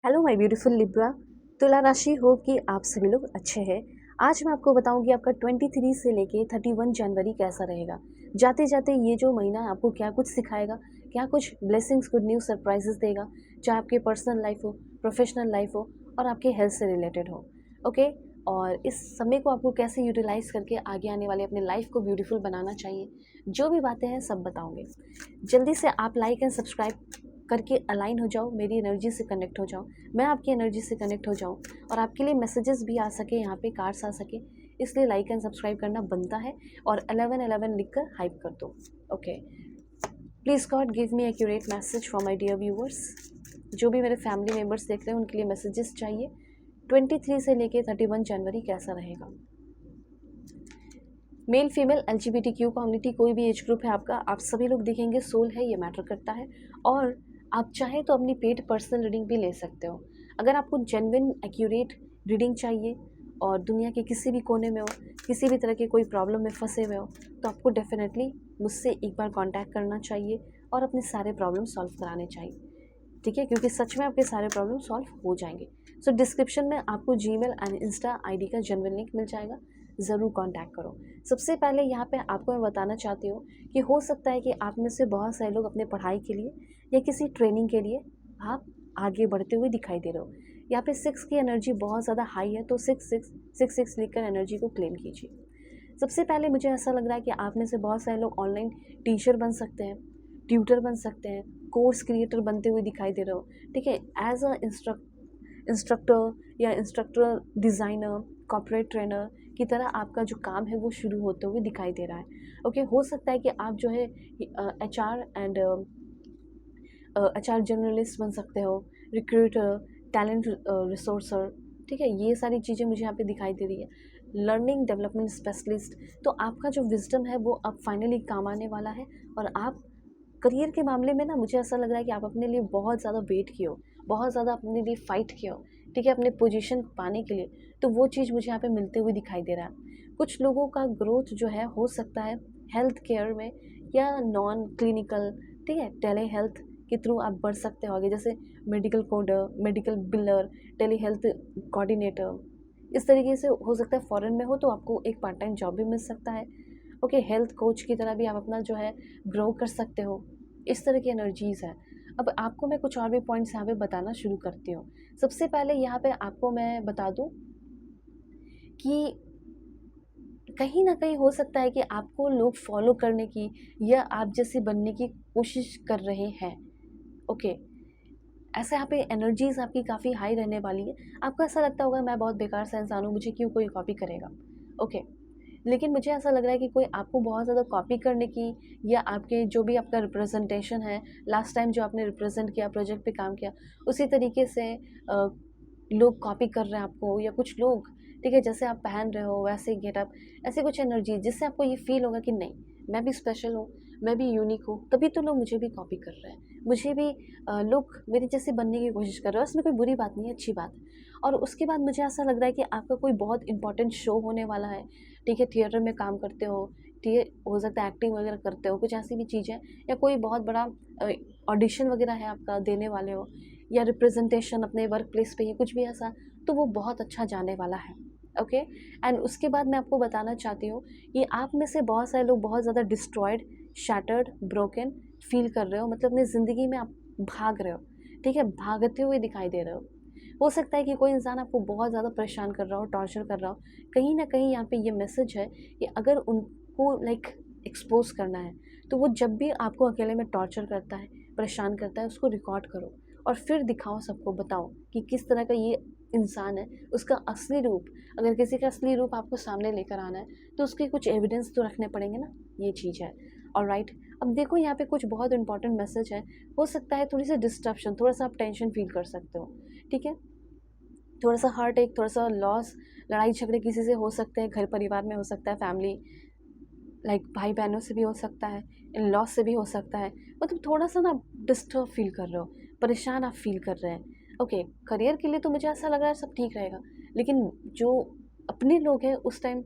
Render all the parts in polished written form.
Hello my beautiful Libra. तुला राशि हो कि आप सभी लोग अच्छे हैं। आज मैं आपको बताऊंगी आपका 23 से लेके 31 जनवरी कैसा रहेगा। जाते जाते ये जो महीना आपको क्या कुछ सिखाएगा, क्या कुछ ब्लेसिंग्स, गुड न्यूज़, सरप्राइजेस देगा, चाहे आपके पर्सनल लाइफ हो, प्रोफेशनल लाइफ हो और आपके हेल्थ से रिलेटेड हो। ओके। और इस समय को आपको कैसे यूटिलाइज करके आगे आने वाले अपने लाइफ को ब्यूटीफुल बनाना चाहिए, जो भी बातें हैं सब बताऊंगे। जल्दी से आप लाइक एंड सब्सक्राइब करके अलाइन हो जाओ, मेरी एनर्जी से कनेक्ट हो जाओ, मैं आपकी एनर्जी से कनेक्ट हो जाऊँ और आपके लिए मैसेजेस भी आ सके, यहाँ पे कार्ड्स आ सके, इसलिए लाइक एंड सब्सक्राइब करना बनता है। और 11 लिख कर हाइप कर दो। Okay. Please God give me accurate message for my dear viewers. जो भी मेरे फैमिली मेम्बर्स देख रहे हैं उनके लिए मैसेजेस चाहिए। 23 से लेके 31 जनवरी कैसा रहेगा। मेल फीमेल LGBTQ कम्युनिटी, कोई भी एज ग्रुप है आपका, आप सभी लोग देखेंगे सोल है, ये मैटर करता है। और आप चाहें तो अपनी पेड पर्सनल रीडिंग भी ले सकते हो। अगर आपको जेन्युइन एक्यूरेट रीडिंग चाहिए और दुनिया के किसी भी कोने में हो, किसी भी तरह के कोई प्रॉब्लम में फंसे हुए हो, तो आपको डेफिनेटली मुझसे एक बार कांटेक्ट करना चाहिए और अपने सारे प्रॉब्लम सॉल्व कराने चाहिए। ठीक है, क्योंकि सच में आपके सारे प्रॉब्लम सॉल्व हो जाएंगे। सो डिस्क्रिप्शन में आपको जीमेल एंड इंस्टा आईडी का जेन्युइन लिंक मिल जाएगा, ज़रूर कांटेक्ट करो। सबसे पहले यहाँ पे आपको मैं बताना चाहती हूँ कि हो सकता है कि आप में से बहुत सारे लोग अपने पढ़ाई के लिए या किसी ट्रेनिंग के लिए आप आगे बढ़ते हुए दिखाई दे रहे हो। यहाँ पे 6 की एनर्जी बहुत ज़्यादा हाई है, तो 6 लिखकर एनर्जी को क्लेम कीजिए। सबसे पहले मुझे ऐसा लग रहा है कि आप में से बहुत सारे लोग ऑनलाइन टीचर बन सकते हैं, ट्यूटर बन सकते हैं, कोर्स क्रिएटर बनते हुए दिखाई दे रहे हो। ठीक है, एज अ इंस्ट्रक्टर या इंस्ट्रक्टर, डिज़ाइनर, कॉर्पोरेट ट्रेनर की तरह आपका जो काम है वो शुरू होते हुए दिखाई दे रहा है। ओके, हो सकता है कि आप जो है HR जर्नलिस्ट बन सकते हो, रिक्रूटर, टैलेंट रिसोर्सर। ठीक है, ये सारी चीज़ें मुझे यहाँ पे दिखाई दे रही है। लर्निंग डेवलपमेंट स्पेशलिस्ट, तो आपका जो विजडम है वो अब फाइनली काम आने वाला है। और आप करियर के मामले में ना, मुझे ऐसा लग रहा है कि आप अपने लिए बहुत ज़्यादा वेट किए हो, बहुत ज़्यादा अपने लिए फ़ाइट किए हो। ठीक है, अपने पोजीशन पाने के लिए, तो वो चीज़ मुझे यहाँ पे मिलते हुए दिखाई दे रहा है। कुछ लोगों का ग्रोथ जो है हो सकता है हेल्थ केयर में या नॉन क्लिनिकल, ठीक है, टेली हेल्थ के थ्रू आप बढ़ सकते हो आगे, जैसे मेडिकल कोडर, मेडिकल बिलर, टेली हेल्थ कोऑर्डिनेटर। इस तरीके से हो सकता है फॉरेन में हो तो आपको एक पार्ट टाइम जॉब भी मिल सकता है। ओके, हेल्थ कोच की तरह भी आप अपना जो है ग्रो कर सकते हो। इस तरह की एनर्जीज़ है। अब आपको मैं कुछ और भी पॉइंट्स यहाँ पे बताना शुरू करती हूँ। सबसे पहले यहाँ पे आपको मैं बता दूँ कि कहीं न कहीं हो सकता है कि आपको लोग फॉलो करने की या आप जैसे बनने की कोशिश कर रहे हैं। ओके, ऐसे यहाँ पे एनर्जीज़ आपकी काफ़ी हाई रहने वाली है। आपको ऐसा लगता होगा मैं बहुत बेकार सा इंसान हूँ, मुझे क्यों कोई कॉपी करेगा। ओके, लेकिन मुझे ऐसा लग रहा है कि कोई आपको बहुत ज़्यादा कॉपी करने की या आपके जो भी आपका रिप्रेजेंटेशन है, लास्ट टाइम जो आपने रिप्रेजेंट किया, प्रोजेक्ट पे काम किया, उसी तरीके से लोग कॉपी कर रहे हैं आपको, या कुछ लोग, ठीक है, जैसे आप पहन रहे हो वैसे गेटअप, ऐसी कुछ एनर्जी जिससे आपको ये फील होगा कि नहीं, मैं भी स्पेशल हूँ, मैं भी यूनिक हूँ, तभी तो लोग मुझे भी कॉपी कर रहे हैं, मुझे भी लोग मेरे जैसे बनने की कोशिश कर रहे हैं। इसमें कोई बुरी बात नहीं है, अच्छी बात है। और उसके बाद मुझे ऐसा लग रहा है कि आपका कोई बहुत इंपॉर्टेंट शो होने वाला है। ठीक है, थिएटर में काम करते हो, ठीक है, हो सकता है एक्टिंग वगैरह करते हो, कुछ ऐसी भी चीज़ें, या कोई बहुत बड़ा ऑडिशन वगैरह है आपका, देने वाले हो, या रिप्रेजेंटेशन अपने वर्क प्लेस पे ही कुछ भी ऐसा, तो वो बहुत अच्छा जाने वाला है। ओके। एंड उसके बाद मैं आपको बताना चाहती हूँ कि आप में से बहुत सारे लोग बहुत ज़्यादा डिस्ट्रॉयड, शैटर्ड, ब्रोकन फील कर रहे हो, मतलब अपनी ज़िंदगी में आप भाग रहे हो। ठीक है, भागते हुए दिखाई दे रहे हो सकता है कि कोई इंसान आपको बहुत ज़्यादा परेशान कर रहा हो, टॉर्चर कर रहा हो। कहीं ना कहीं यहाँ पे ये मैसेज है कि अगर उनको लाइक एक्सपोज करना है, तो वो जब भी आपको अकेले में टॉर्चर करता है, परेशान करता है, उसको रिकॉर्ड करो और फिर दिखाओ, सबको बताओ कि किस तरह का ये इंसान है, उसका असली रूप। अगर किसी का असली रूप आपको सामने लेकर आना है तो उसके कुछ एविडेंस तो रखने पड़ेंगे ना, ये चीज़ है। और राइट, अब देखो यहाँ पे कुछ बहुत इंपॉर्टेंट मैसेज है। हो सकता है थोड़ी सी डिस्ट्रप्शन, थोड़ा सा आप टेंशन फील कर सकते हो। ठीक है, थोड़ा सा हार्ट एक, थोड़ा सा लॉस, लड़ाई झगड़े किसी से हो सकते हैं, घर परिवार में हो सकता है, फैमिली लाइक भाई बहनों से भी हो सकता है, इन लॉस से भी हो सकता है। मतलब थोड़ा सा ना डिस्टर्ब फील कर रहे हो, परेशान आप फील कर रहे हैं। ओके, करियर के लिए तो मुझे ऐसा लग रहा है सब ठीक रहेगा, लेकिन जो अपने लोग हैं उस टाइम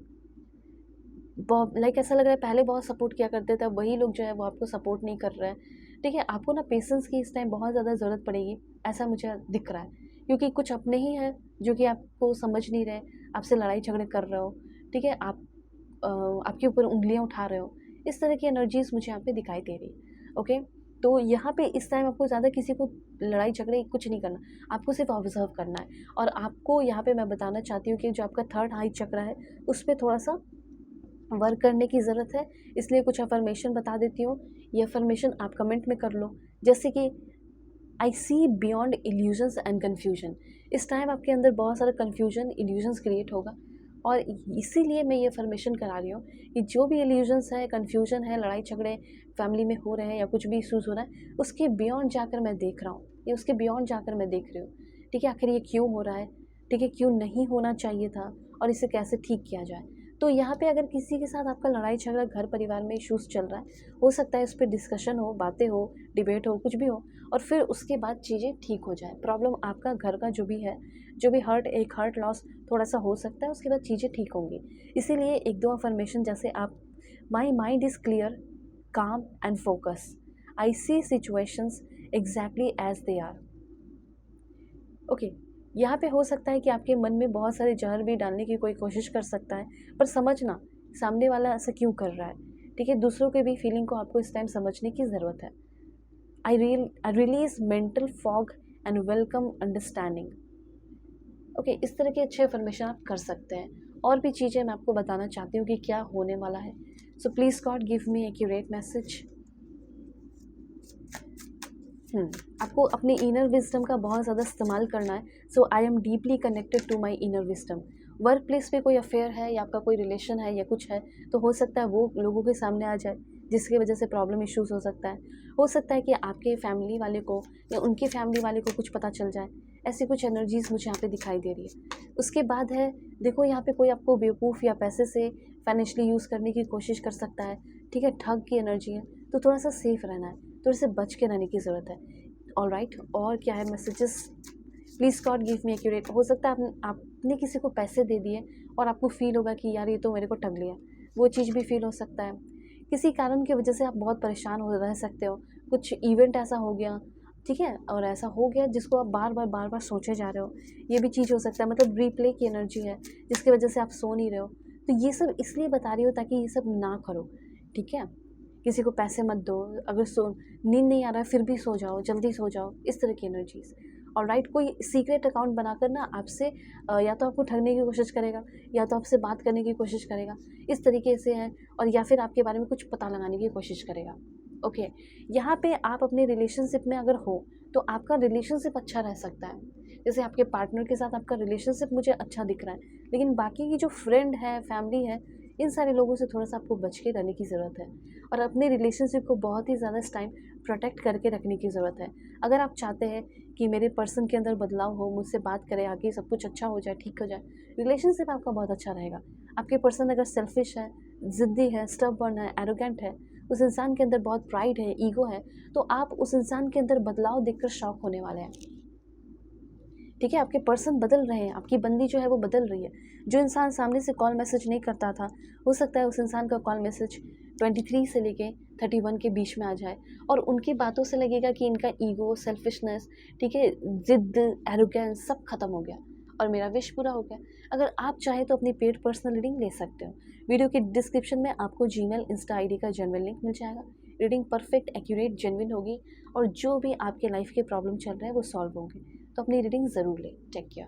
लाइक ऐसा लग रहा है पहले बहुत सपोर्ट किया करते थे, अब वही लोग जो है वो आपको सपोर्ट नहीं कर रहे हैं। ठीक है, आपको ना पेशेंस की इस टाइम बहुत ज़्यादा ज़रूरत पड़ेगी, ऐसा मुझे दिख रहा है। क्योंकि कुछ अपने ही हैं जो कि आपको समझ नहीं रहे, आपसे लड़ाई झगड़े कर रहे हो, ठीक है, आपके ऊपर उंगलियां उठा रहे हो। इस तरह की एनर्जीज मुझे यहाँ पे दिखाई दे रही है। ओके, तो यहाँ पे इस टाइम आपको ज़्यादा किसी को लड़ाई झगड़े कुछ नहीं करना, आपको सिर्फ ऑब्जर्व करना है। और आपको यहाँ पे मैं बताना चाहती हूँ कि जो आपका थर्ड आई चक्र है उस पर थोड़ा सा वर्क करने की ज़रूरत है, इसलिए कुछ अफर्मेशन बता देती हूँ। ये अफर्मेशन आप कमेंट में कर लो, जैसे कि आई see beyond illusions and confusion. इस टाइम आपके अंदर बहुत सारा कन्फ्यूजन, इल्यूजन्स क्रिएट होगा, और इसीलिए मैं ये अफर्मेशन करा रही हूँ कि जो भी इल्यूजन्स है, कन्फ्यूजन है, लड़ाई झगड़े फैमिली में हो रहे हैं या कुछ भी इशूज़ हो रहा है, उसके बियॉन्ड जाकर मैं देख रहा हूँ, या उसके बियॉन्ड जाकर मैं देख रही हूँ, ठीक है, आखिर ये क्यों हो रहा है, ठीक है, क्यों नहीं होना चाहिए था, और इसे कैसे ठीक किया जाए। तो यहाँ पे अगर किसी के साथ आपका लड़ाई झगड़ा घर परिवार में इशूज़ चल रहा है, हो सकता है इस पर डिस्कशन हो, बातें हो, डिबेट हो, कुछ भी हो, और फिर उसके बाद चीज़ें ठीक हो जाए। प्रॉब्लम आपका घर का जो भी है, जो भी एक हर्ट लॉस थोड़ा सा हो सकता है, उसके बाद चीज़ें ठीक होंगी। इसीलिए एक दो अफर्मेशन, जैसे आप, my mind is clear, calm and focus, I see situations exactly as they are. Okay, यहाँ पे हो सकता है कि आपके मन में बहुत सारे जहर भी डालने की कोई कोशिश कर सकता है, पर समझना सामने वाला ऐसा क्यों कर रहा है, ठीक है, दूसरों के भी फीलिंग को आपको इस टाइम समझने की ज़रूरत है। I release mental fog and welcome understanding. Okay, इस तरह के अच्छे अफर्मेशन आप कर सकते हैं। और भी चीज़ें मैं आपको बताना चाहती हूँ कि क्या होने वाला है। So please God give me accurate message. आपको अपने इनर विजडम का बहुत ज़्यादा इस्तेमाल करना है। So I am deeply connected to my inner wisdom. Workplace पे कोई अफेयर है या आपका कोई रिलेशन है या कुछ है, तो हो सकता है वो लोगों के सामने आ जाए, जिसकी वजह से प्रॉब्लम इश्यूज़ हो सकता है। हो सकता है कि आपके फैमिली वाले को या उनके फैमिली वाले को कुछ पता चल जाए। ऐसी कुछ एनर्जीज़ मुझे यहाँ पे दिखाई दे रही है। उसके बाद है, देखो यहाँ पे कोई आपको बेवकूफ़ या पैसे से फाइनेंशियली यूज़ करने की कोशिश कर सकता है, ठीक है, ठग की एनर्जी है, तो थोड़ा सा सेफ रहना है, थोड़े से बच के रहने की ज़रूरत है। ऑलराइट, और क्या है messages, please God give me accurate. हो सकता है आपने किसी को पैसे दे दिए और आपको फील होगा कि यार ये तो मेरे को ठग लिया, वो चीज़ भी फील हो सकता है। किसी कारण की वजह से आप बहुत परेशान हो रह सकते हो, कुछ इवेंट ऐसा हो गया, ठीक है, और ऐसा हो गया जिसको आप बार बार सोचे जा रहे हो, ये भी चीज़ हो सकता है। मतलब रिप्ले की एनर्जी है जिसकी वजह से आप सो नहीं रहे हो। तो ये सब इसलिए बता रही हो ताकि ये सब ना करो, ठीक है। किसी को पैसे मत दो, अगर नींद नहीं आ रहा है फिर भी सो जाओ, जल्दी सो जाओ, इस तरह की एनर्जीज। और राइट, कोई सीक्रेट अकाउंट बनाकर ना आपसे या तो आपको ठगने की कोशिश करेगा, या तो आपसे बात करने की कोशिश करेगा, इस तरीके से है, और या फिर आपके बारे में कुछ पता लगाने की कोशिश करेगा। ओके, यहाँ पे आप अपने रिलेशनशिप में अगर हो तो आपका रिलेशनशिप अच्छा रह सकता है। जैसे आपके पार्टनर के साथ आपका रिलेशनशिप मुझे अच्छा दिख रहा है, लेकिन बाकी की जो फ्रेंड है, फैमिली है, इन सारे लोगों से थोड़ा सा आपको बच के रहने की ज़रूरत है, और अपने रिलेशनशिप को बहुत ही ज़्यादा इस टाइम प्रोटेक्ट करके रखने की ज़रूरत है। अगर आप चाहते हैं कि मेरे पर्सन के अंदर बदलाव हो, मुझसे बात करे, आगे सब कुछ अच्छा हो जाए, ठीक हो जाए, रिलेशनशिप आपका बहुत अच्छा रहेगा। आपके पर्सन अगर सेल्फिश है, ज़िद्दी है, स्टबर्न है, एरोगेंट है, उस इंसान के अंदर बहुत प्राइड है, ईगो है, तो आप उस इंसान के अंदर बदलाव देखकर शॉक होने वाले हैं, ठीक है। आपके पर्सन बदल रहे हैं, आपकी बंदी जो है वो बदल रही है। जो इंसान सामने से कॉल मैसेज नहीं करता था, हो सकता है उस इंसान का कॉल मैसेज 23 से लेके 31 के बीच में आ जाए, और उनकी बातों से लगेगा कि इनका ईगो, सेल्फिशनेस, ठीक है, जिद, एरोगेंस सब खत्म हो गया और मेरा विश पूरा हो गया। अगर आप चाहें तो अपनी पेड पर्सनल रीडिंग ले सकते हो। वीडियो के डिस्क्रिप्शन में आपको जीमेल, इंस्टा आईडी का जेन्युइन लिंक मिल जाएगा। रीडिंग परफेक्ट, एक्यूरेट, जेन्युइन होगी, और जो भी आपके लाइफ के प्रॉब्लम चल रहे हैं वो सॉल्व होंगे। तो अपनी रीडिंग ज़रूर लें। Take care.